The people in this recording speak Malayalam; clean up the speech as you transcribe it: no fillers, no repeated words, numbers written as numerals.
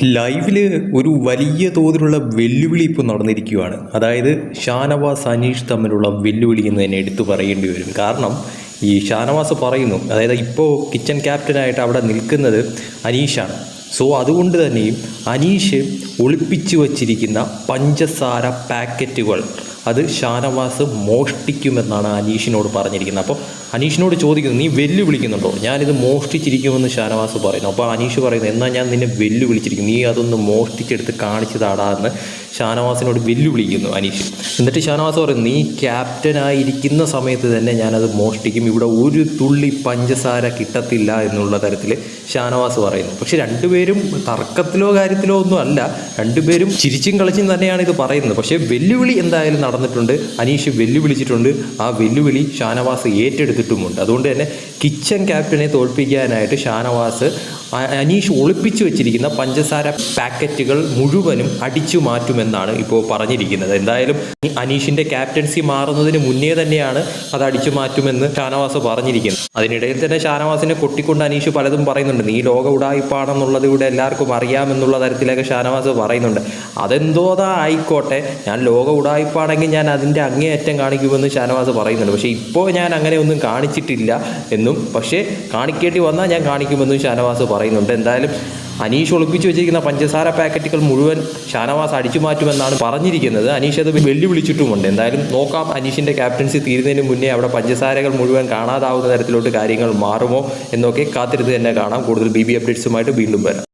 ലൈവില് ഒരു വലിയ തോതിലുള്ള വെല്ലുവിളി ഇപ്പോൾ നടന്നിരിക്കുകയാണ്. അതായത് ഷാനവാസ് അനീഷ് തമ്മിലുള്ള വെല്ലുവിളി എന്ന് തന്നെ എടുത്തു പറയേണ്ടി വരും. കാരണം ഈ ഷാനവാസ് പറയുന്നു, അതായത് ഇപ്പോൾ കിച്ചൺ ക്യാപ്റ്റനായിട്ട് അവിടെ നിൽക്കുന്നത് അനീഷാണ്. സോ അതുകൊണ്ട് തന്നെയും അനീഷ് ഒളിപ്പിച്ചു വച്ചിരിക്കുന്ന പഞ്ചസാര പാക്കറ്റുകൾ അത് ഷാനവാസ് മോഷ്ടിക്കുമെന്നാണ് അനീഷിനോട് പറഞ്ഞിരിക്കുന്നത്. അപ്പോൾ അനീഷിനോട് ചോദിക്കുന്നു, നീ വെല്ലുവിളിക്കുന്നുണ്ടോ? ഞാനിത് മോഷ്ടിച്ചിരിക്കുമെന്ന് ഷാനവാസ് പറയുന്നു. അപ്പോൾ അനീഷ് പറയുന്നു, എന്നാൽ ഞാൻ നിന്നെ വെല്ലുവിളിച്ചിരിക്കും, നീ അതൊന്ന് മോഷ്ടിച്ചെടുത്ത് കാണിച്ചതാടാ എന്ന് ഷാനവാസിനോട് വെല്ലുവിളിക്കുന്നു അനീഷ്. എന്നിട്ട് ഷാനവാസ് പറയുന്നു, നീ ക്യാപ്റ്റനായിരിക്കുന്ന സമയത്ത് തന്നെ ഞാനത് മോഷ്ടിക്കും, ഇവിടെ ഒരു തുള്ളി പഞ്ചസാര കിട്ടത്തില്ല എന്നുള്ള തരത്തിൽ ഷാനവാസ് പറയുന്നു. പക്ഷെ രണ്ടുപേരും തർക്കത്തിലോ കാര്യത്തിലോ ഒന്നും അല്ല, രണ്ടുപേരും ചിരിച്ചും കളിച്ചും തന്നെയാണ് ഇത് പറയുന്നത്. പക്ഷേ വെല്ലുവിളി എന്തായാലും നടന്നിട്ടുണ്ട്, അനീഷ് വെല്ലുവിളിച്ചിട്ടുണ്ട്. ആ വെല്ലുവിളി ഷാനവാസ് ഏറ്റെടുത്തിട്ടുമുണ്ട്. അതുകൊണ്ട് തന്നെ കിച്ചൺ ക്യാപ്റ്റനെ തോൽപ്പിക്കാനായിട്ട് ഷാനവാസ് അനീഷ് ഒളിപ്പിച്ചു വെച്ചിരിക്കുന്ന പഞ്ചസാര പാക്കറ്റുകൾ മുഴുവനും അടിച്ചു മാറ്റുമെന്നാണ് ഇപ്പോൾ പറഞ്ഞിരിക്കുന്നത്. എന്തായാലും അനീഷിന്റെ ക്യാപ്റ്റൻസി മാറുന്നതിന് മുന്നേ തന്നെയാണ് അത് അടിച്ചു മാറ്റുമെന്ന് ഷാനവാസ് പറഞ്ഞിരിക്കുന്നത്. അതിനിടയിൽ തന്നെ ഷാനവാസിനെ കൊട്ടിക്കൊണ്ട് അനീഷ് പലതും പറയുന്നുണ്ട്. നീ ലോക ഉടായിപ്പാണെന്നുള്ളത് ഇവിടെ എല്ലാവർക്കും അറിയാമെന്നുള്ള തരത്തിലൊക്കെ ഷാനവാസ് പറയുന്നുണ്ട്. അതെന്തോതാ ആയിക്കോട്ടെ, ഞാൻ ലോക ഉടായിപ്പാണെങ്കിൽ ഞാൻ അതിൻ്റെ അങ്ങേയറ്റം കാണിക്കുമെന്ന് ഷാനവാസ് പറയുന്നുണ്ട്. പക്ഷേ ഇപ്പോൾ ഞാൻ അങ്ങനെ ഒന്നും കാണിച്ചിട്ടില്ല എന്നും, പക്ഷേ കാണിക്കേണ്ടി വന്നാൽ ഞാൻ കാണിക്കുമെന്നും ഷാനവാസ് പറയുന്നുണ്ട്. എന്തായാലും അനീഷ് ഒളിപ്പിച്ചു വെച്ചിരിക്കുന്ന പഞ്ചസാര പാക്കറ്റുകൾ മുഴുവൻ ഷാനവാസ് അടിച്ചു മാറ്റുമെന്നാണ് പറഞ്ഞിരിക്കുന്നത്. അനീഷ് അത് വെല്ലുവിളിച്ചിട്ടുമുണ്ട്. എന്തായാലും നോക്കാം, അനീഷിൻ്റെ ക്യാപ്റ്റൻസി തീരുന്നതിന് മുന്നേ അവിടെ പഞ്ചസാരകൾ മുഴുവൻ കാണാതാവുന്ന തരത്തിലോട്ട് കാര്യങ്ങൾ മാറുമോ എന്നൊക്കെ കാത്തിരുന്ന് തന്നെ കാണാം. കൂടുതൽ BB അപ്ഡേറ്റ്സുമായിട്ട് വീണ്ടും വരാം.